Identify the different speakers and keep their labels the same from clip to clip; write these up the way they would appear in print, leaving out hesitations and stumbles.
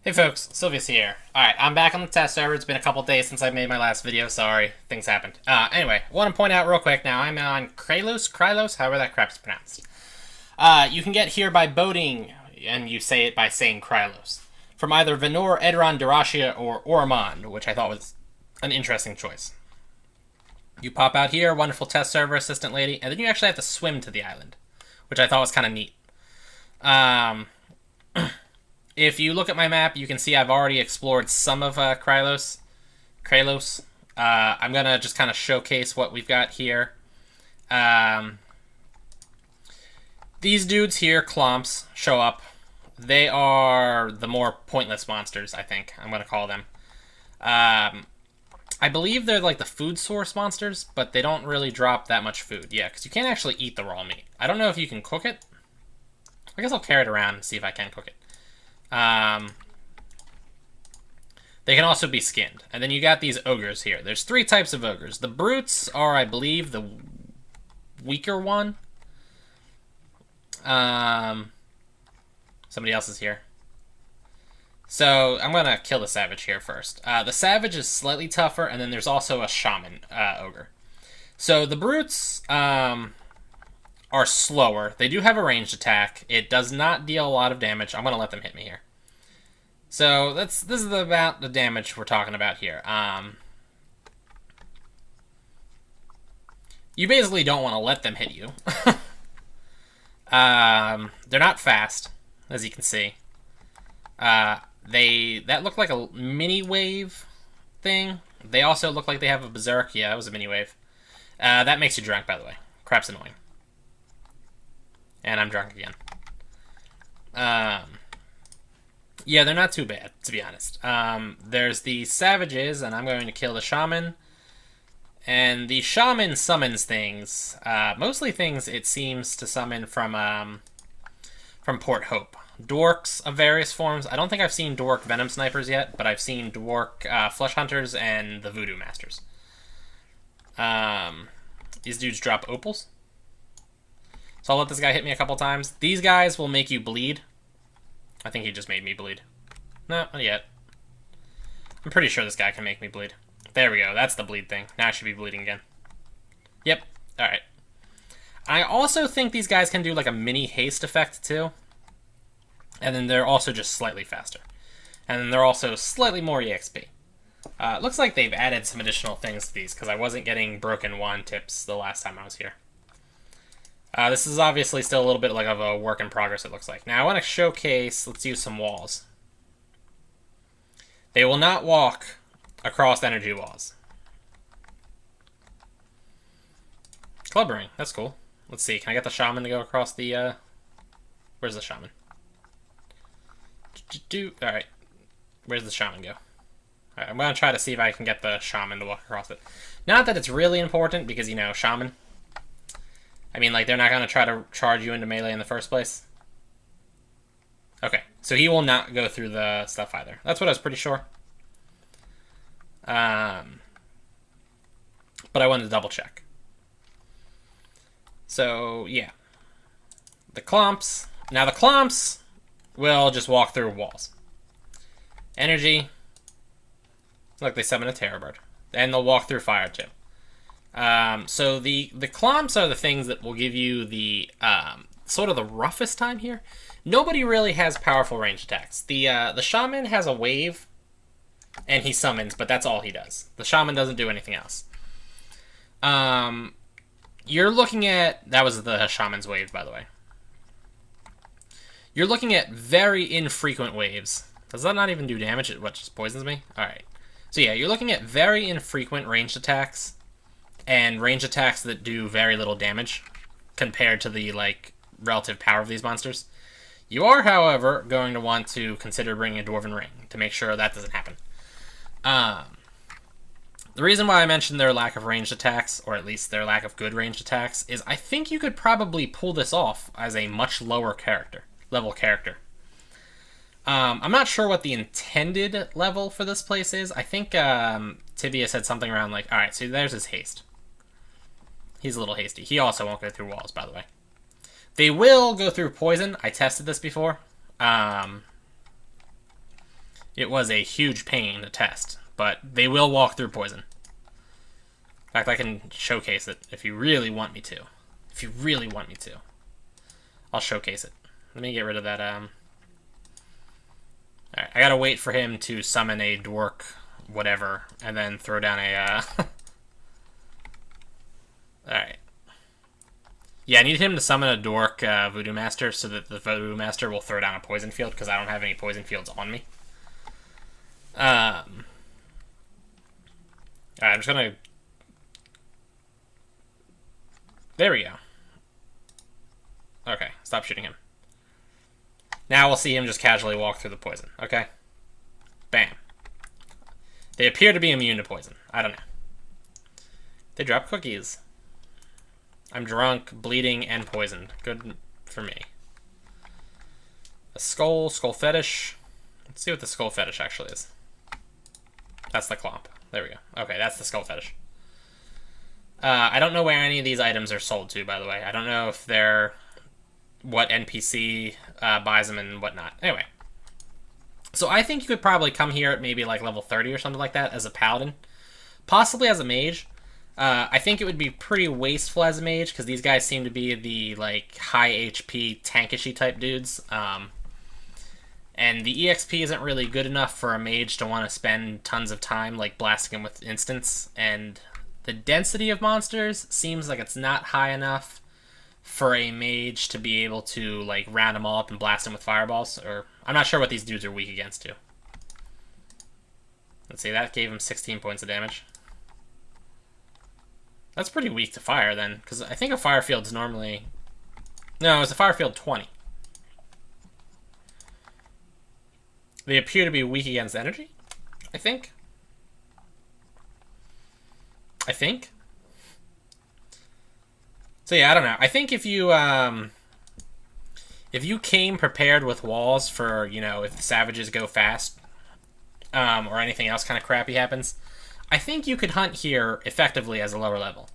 Speaker 1: Hey folks, Sylvia's here. Alright, I'm back on the test server. It's been a couple days since I made my last video. Sorry, things happened. Anyway, want to point out real quick now, I'm on Krailos, however that crap's pronounced. You can get here by boating, and you say it by saying Krailos, from either Venor, Edron, Dyrachia, or Ormond, which I thought was an interesting choice. You pop out here, wonderful test server assistant lady, and then you actually have to swim to the island, which I thought was kind of neat. If you look at my map, you can see I've already explored some of Krailos. I'm going to just kind of showcase what we've got here. These dudes here, Clomps, show up. They are the more pointless monsters, I think. I'm going to call them. I believe they're like the food source monsters, but they don't really drop that much food. Yeah, because you can't actually eat the raw meat. I don't know if you can cook it. I guess I'll carry it around and see if I can cook it. They can also be skinned. And then you got these ogres here. There's three types of ogres. The brutes are, I believe, the weaker one. Somebody else is here. So I'm going to kill the savage here first. The savage is slightly tougher, and then there's also a shaman ogre. So the brutes are slower. They do have a ranged attack. It does not deal a lot of damage. I'm going to let them hit me here. So this is about the damage we're talking about here. You basically don't want to let them hit you. They're not fast, as you can see. That looked like a mini wave thing. They also look like they have a berserk. Yeah, that was a mini wave. That makes you drunk, by the way. Crap's annoying. And I'm drunk again. Yeah, they're not too bad, to be honest. There's the savages, and I'm going to kill the shaman. And the shaman summons things. Mostly things it seems to summon from Port Hope. Dwarks of various forms. I don't think I've seen Dwark Venom Snipers yet, but I've seen Dwark Flesh Hunters and the Voodoo Masters. These dudes drop opals. So I'll let this guy hit me a couple times. These guys will make you bleed. I think he just made me bleed. No, not yet. I'm pretty sure this guy can make me bleed. There we go. That's the bleed thing. Now I should be bleeding again. Yep. Alright. I also think these guys can do like a mini haste effect too. And then they're also just slightly faster. And then they're also slightly more EXP. Looks like they've added some additional things to these because I wasn't getting broken wand tips the last time I was here. This is obviously still a little bit like of a work in progress, it looks like. Now I want to showcase, let's use some walls. They will not walk across energy walls. Club ring, that's cool. Let's see, can I get the shaman to go across the, where's the shaman? Alright, where's the shaman go? Alright, I'm going to try to see if I can get the shaman to walk across it. Not that it's really important, because, you know, shaman. I mean, like, they're not going to try to charge you into melee in the first place. Okay, so he will not go through the stuff either. That's what I was pretty sure. But I wanted to double check. So, yeah. The Clomps. Now, the Clomps will just walk through walls. Energy. Look, they summon a Terror Bird. And they'll walk through fire, too. So the Clomps are the things that will give you the sort of the roughest time here. Nobody really has powerful ranged attacks. The shaman has a wave, and he summons, but that's all he does. The shaman doesn't do anything else. You're looking at, that was the shaman's wave, by the way. You're looking at very infrequent waves. Does that not even do damage? It what, just poisons me? All right. So yeah, you're looking at very infrequent ranged attacks. And range attacks that do very little damage compared to the, like, relative power of these monsters. You are, however, going to want to consider bringing a Dwarven Ring to make sure that doesn't happen. The reason why I mentioned their lack of ranged attacks, or at least their lack of good ranged attacks, is I think you could probably pull this off as a much lower level character. I'm not sure what the intended level for this place is. I think Tibia said something around like, alright, so there's his haste. He's a little hasty. He also won't go through walls, by the way. They will go through poison. I tested this before. It was a huge pain to test, but they will walk through poison. In fact, I can showcase it if you really want me to. If you really want me to. I'll showcase it. Let me get rid of that, Alright, I gotta wait for him to summon a Dwark whatever, and then throw down a, Alright. Yeah, I need him to summon a Dork Voodoo Master so that the Voodoo Master will throw down a poison field, because I don't have any poison fields on me. Alright, I'm just gonna... There we go. Okay, stop shooting him. Now we'll see him just casually walk through the poison, okay? Bam. They appear to be immune to poison. I don't know. They drop cookies. I'm drunk, bleeding, and poisoned. Good for me. A skull fetish. Let's see what the skull fetish actually is. That's the clomp. There we go. Okay, that's the skull fetish. I don't know where any of these items are sold to, by the way. I don't know if they're... what NPC buys them and whatnot. Anyway. So I think you could probably come here at maybe like level 30 or something like that as a paladin. Possibly as a mage. I think it would be pretty wasteful as a mage, because these guys seem to be the like high HP tankishy type dudes. And the EXP isn't really good enough for a mage to want to spend tons of time like blasting them with instants. And the density of monsters seems like it's not high enough for a mage to be able to like round them all up and blast them with fireballs. Or I'm not sure what these dudes are weak against too. Let's see, that gave him 16 points of damage. That's pretty weak to fire then, because I think a fire field's normally... No, it's a fire field 20. They appear to be weak against energy, I think. So yeah, I don't know. I think if you came prepared with walls for, you know, if the savages go fast, or anything else kind of crappy happens, I think you could hunt here effectively as a lower level.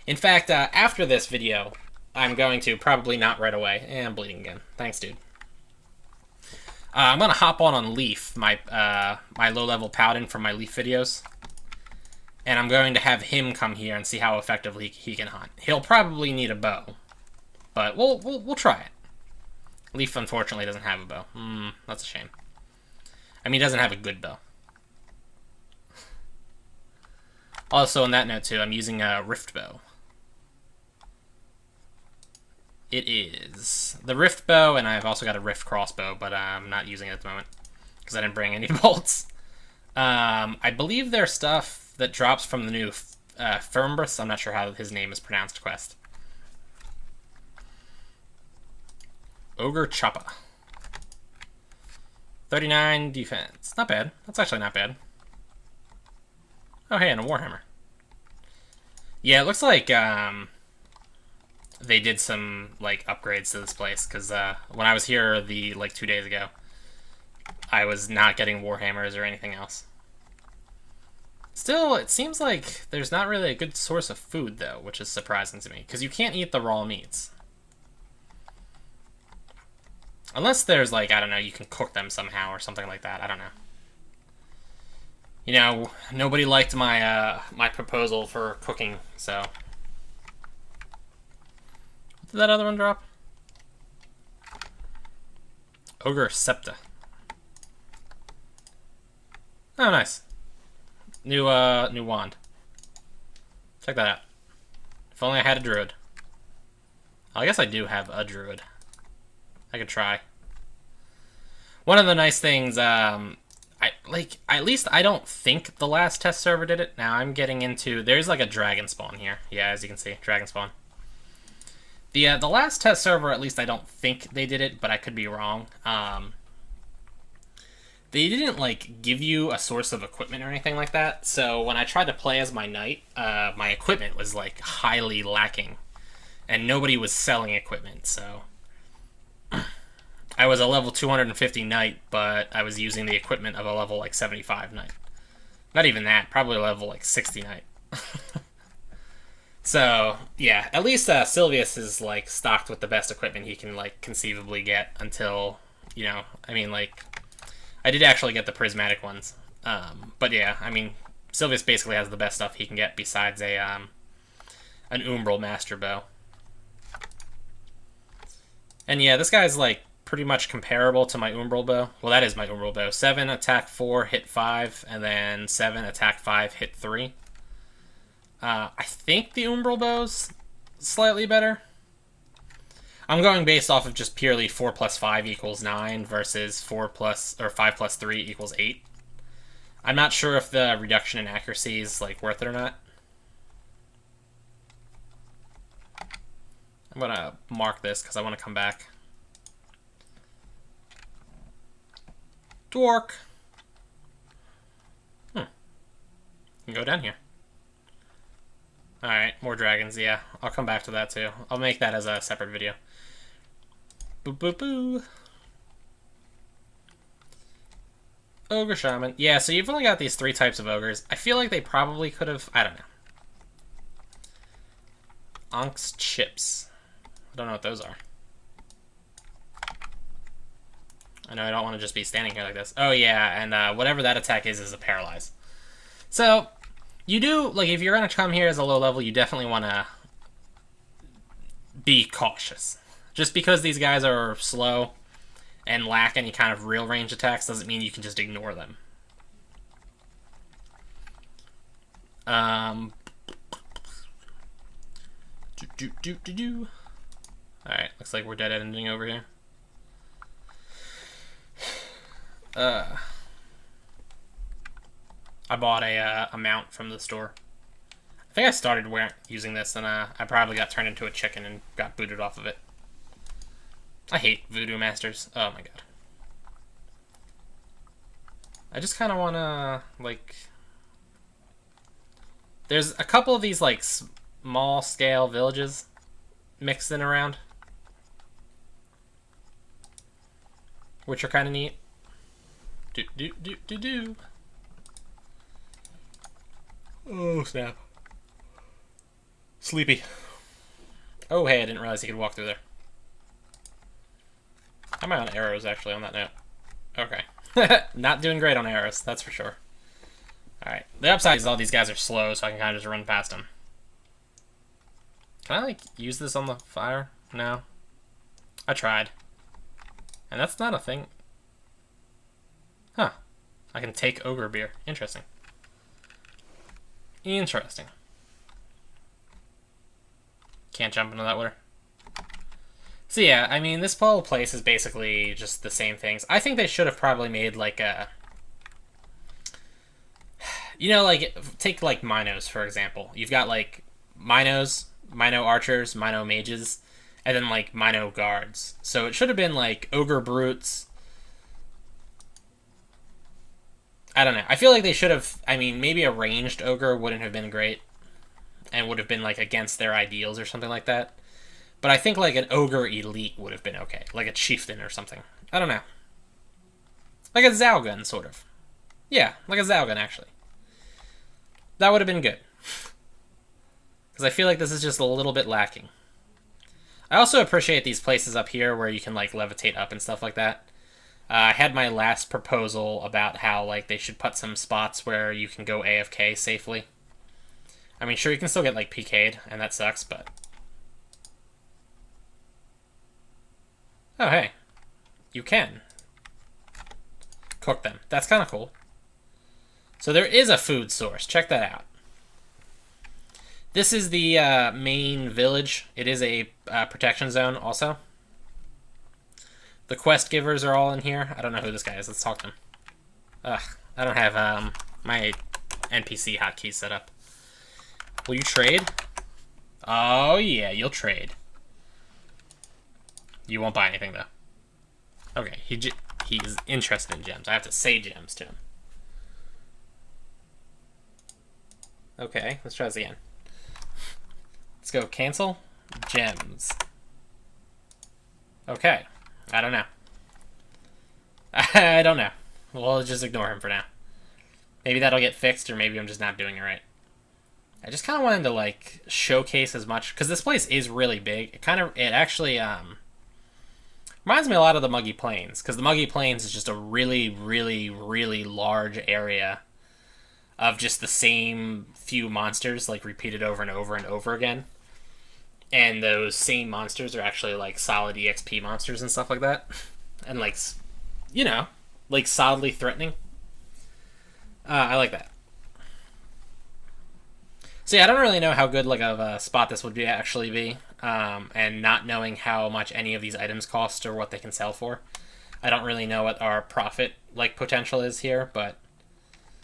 Speaker 1: In fact, after this video, I'm going to, probably not right away, I'm bleeding again. Thanks, dude. I'm going to hop on Leaf, my my low-level paladin from my Leaf videos. And I'm going to have him come here and see how effectively he can hunt. He'll probably need a bow, but we'll try it. Leaf, unfortunately, doesn't have a bow. That's a shame. I mean, he doesn't have a good bow. Also, on that note, too, I'm using a Rift Bow. It is the Rift Bow, and I've also got a Rift Crossbow, but I'm not using it at the moment because I didn't bring any bolts. I believe there's stuff that drops from the new Firmbrus. I'm not sure how his name is pronounced quest. Ogre Choppa. 39 defense. Not bad. That's actually not bad. Oh, hey, and a Warhammer. Yeah, it looks like they did some like upgrades to this place, because when I was here 2 days ago, I was not getting Warhammers or anything else. Still, it seems like there's not really a good source of food, though, which is surprising to me, because you can't eat the raw meats. Unless there's, like, I don't know, you can cook them somehow or something like that. I don't know. You know, nobody liked my my proposal for cooking, so... Did that other one drop? Ogre Septa. Oh, nice. New wand. Check that out. If only I had a druid. I guess I do have a druid. I could try. One of the nice things, at least I don't think the last test server did it. Now I'm getting into, there's like a dragon spawn here. Yeah, as you can see, dragon spawn. The last test server, at least I don't think they did it, but I could be wrong. They didn't like give you a source of equipment or anything like that. So when I tried to play as my knight, my equipment was like highly lacking, and nobody was selling equipment. So I was a level 250 knight, but I was using the equipment of a level like 75 knight. Not even that, probably level like 60 knight. So yeah, at least Sylvius is like stocked with the best equipment he can like conceivably get until, you know, I mean, like, I did actually get the prismatic ones. But yeah, I mean, Sylvius basically has the best stuff he can get besides an Umbral Master Bow. And yeah, this guy's like pretty much comparable to my Umbral Bow. Well, that is my Umbral Bow. 7 attack 4, hit 5, and then 7 attack 5, hit 3. I think the Umbral Bow's slightly better. I'm going based off of just purely 4 plus 5 equals 9 versus 5 plus 3 equals 8. I'm not sure if the reduction in accuracy is like worth it or not. I'm gonna mark this because I want to come back. Dork. You can go down here. Alright, more dragons, yeah. I'll come back to that too. I'll make that as a separate video. Boo boo boo. Ogre Shaman. Yeah, so you've only got these 3 types of ogres. I feel like they probably could have... I don't know. Onk's Chips. I don't know what those are. I know I don't want to just be standing here like this. Oh yeah, and whatever that attack is a paralyze. So, you do... Like, if you're going to come here as a low level, you definitely want to be cautious. Just because these guys are slow and lack any kind of real range attacks doesn't mean you can just ignore them. Alright, looks like we're dead ending over here. I bought a mount from the store. I think I started using this and I probably got turned into a chicken and got booted off of it. I hate Voodoo Masters. Oh my god. I just kind of want to, like... There's a couple of these, like, small-scale villages mixed in around, which are kind of neat. Do. Oh, snap. Sleepy. Oh, hey, I didn't realize you could walk through there. How am I on arrows, actually, on that note? Okay. Not doing great on arrows, that's for sure. Alright. The upside is all these guys are slow, so I can kind of just run past them. Can I, like, use this on the fire? No. I tried. And that's not a thing. Huh. I can take ogre beer. Interesting. Interesting. Can't jump into that water. So yeah, I mean, this whole place is basically just the same things. I think they should have probably made, like, a... You know, like, take, like, Minos, for example. You've got, like, Minos, Mino archers, Mino mages, and then, like, Mino guards. So it should have been, like, ogre brutes. I don't know. I feel like they should have... I mean, maybe a ranged ogre wouldn't have been great. And would have been, like, against their ideals or something like that. But I think, like, an ogre elite would have been okay. Like a chieftain or something. I don't know. Like a Zalgun, sort of. Yeah, like a Zalgun, actually. That would have been good. Because I feel like this is just a little bit lacking. I also appreciate these places up here where you can, like, levitate up and stuff like that. I had my last proposal about how, like, they should put some spots where you can go AFK safely. I mean, sure, you can still get, like, PK'd, and that sucks, but... Oh, hey. You can cook them. That's kind of cool. So there is a food source. Check that out. This is the main village. It is a protection zone also. The quest givers are all in here. I don't know who this guy is. Let's talk to him. Ugh, I don't have my NPC hotkeys set up. Will you trade? Oh, yeah, you'll trade. You won't buy anything, though. Okay, he's interested in gems. I have to say gems to him. Okay, let's try this again. Let's go cancel. Gems. Okay. I don't know. I don't know. We'll just ignore him for now. Maybe that'll get fixed, or maybe I'm just not doing it right. I just kind of wanted to, like, showcase as much, because this place is really big. It actually, I'm Reminds me a lot of the Muggy Plains, because the Muggy Plains is just a really, really, really large area of just the same few monsters, like, repeated over and over and over again. And those same monsters are actually, like, solid EXP monsters and stuff like that. And, like, you know, like, solidly threatening. I like that. So yeah, I don't really know how good like of a spot this would be actually be, and not knowing how much any of these items cost or what they can sell for, I don't really know what our profit like potential is here, but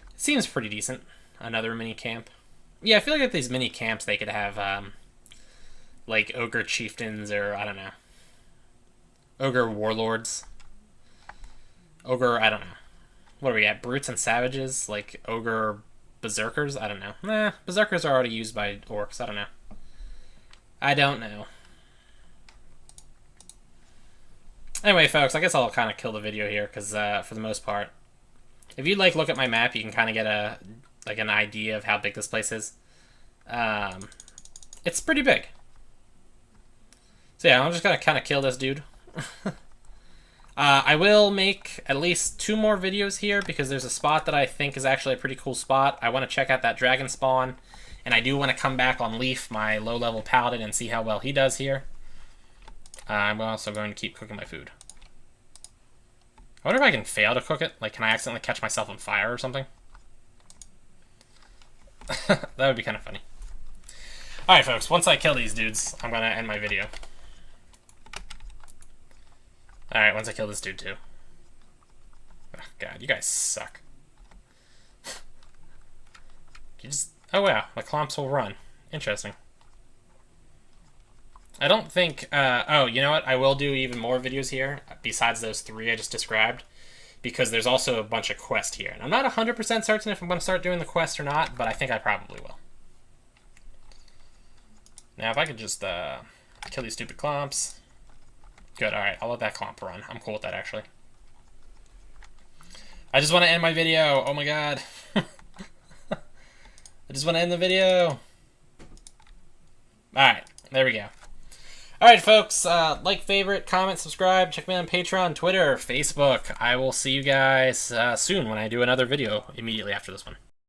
Speaker 1: it seems pretty decent. Another mini camp. Yeah, I feel like at these mini camps they could have like ogre chieftains or I don't know, ogre warlords, ogre I don't know. What do we got? Brutes and savages, like ogre berserkers? I don't know. Nah, berserkers are already used by orcs. I don't know. I don't know. Anyway, folks, I guess I'll kind of kill the video here, because for the most part, if you like look at my map, you can kind of get a like an idea of how big this place is. It's pretty big. So yeah, I'm just gonna kind of kill this dude. I will make at least 2 more videos here because there's a spot that I think is actually a pretty cool spot. I want to check out that dragon spawn, and I do want to come back on Leaf, my low-level paladin, and see how well he does here. I'm also going to keep cooking my food. I wonder if I can fail to cook it. Like, can I accidentally catch myself on fire or something? That would be kind of funny. Alright, folks, once I kill these dudes, I'm going to end my video. Alright, once I kill this dude, too. Oh, God, you guys suck. You just... Oh, wow, the clumps will run. Interesting. I don't think... oh, you know what? I will do even more videos here, besides those 3 I just described, because there's also a bunch of quests here. And I'm not 100% certain if I'm going to start doing the quest or not, but I think I probably will. Now, if I could just kill these stupid clumps... Good, alright, I'll let that clump run. I'm cool with that, actually. I just want to end my video. Oh my god. I just want to end the video. Alright, there we go. Alright, folks, like, favorite, comment, subscribe, check me out on Patreon, Twitter, Facebook. I will see you guys soon when I do another video immediately after this one.